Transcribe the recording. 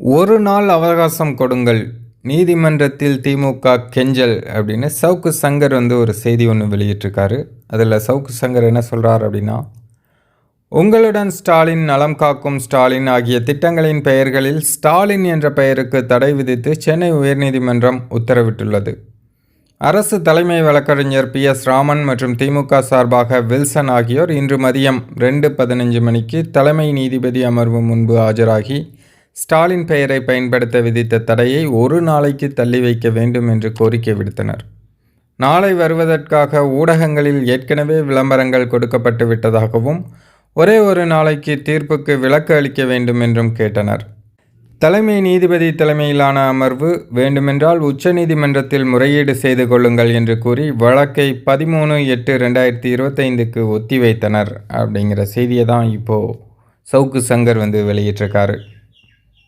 ஒரு நாள் அவகாசம் கொடுங்கள், நீதிமன்றத்தில் திமுக கெஞ்சல் அப்படின்னு சவுக்கு சங்கர் ஒரு செய்தி ஒன்று வெளியிட்டிருக்காரு. அதில் சவுக்கு சங்கர் என்ன சொல்கிறார் அப்படின்னா, உங்களுடன் ஸ்டாலின், நலம் காக்கும் ஸ்டாலின் ஆகிய திட்டங்களின் பெயர்களில் ஸ்டாலின் என்ற பெயருக்கு தடை விதித்து சென்னை உயர்நீதிமன்றம் உத்தரவிட்டுள்ளது. அரசு தலைமை வழக்கறிஞர் PS ராமன் மற்றும் திமுக சார்பாக வில்சன் ஆகியோர் இன்று மதியம் 2:15 மணிக்கு தலைமை நீதிபதி அமர்வு முன்பு ஆஜராகி ஸ்டாலின் பெயரை பயன்படுத்த விதித்த தடையை ஒரு நாளைக்கு தள்ளி வைக்க வேண்டும் என்று கோரிக்கை விடுத்தனர். நாளை வருவதற்காக ஊடகங்களில் ஏற்கனவே விளம்பரங்கள் கொடுக்கப்பட்டு விட்டதாகவும் ஒரே ஒரு நாளைக்கு தீர்ப்புக்கு விலக்கு அளிக்க வேண்டும் என்றும் கேட்டனர். தலைமை நீதிபதி தலைமையிலான அமர்வு வேண்டுமென்றால் உச்சநீதிமன்றத்தில் முறையீடு செய்து கொள்ளுங்கள் என்று கூறி வழக்கை 13/8/2025க்கு ஒத்திவைத்தனர் அப்படிங்கிற செய்தியை தான் இப்போது சவுக்கு சங்கர் வெளியிட்டிருக்காரு.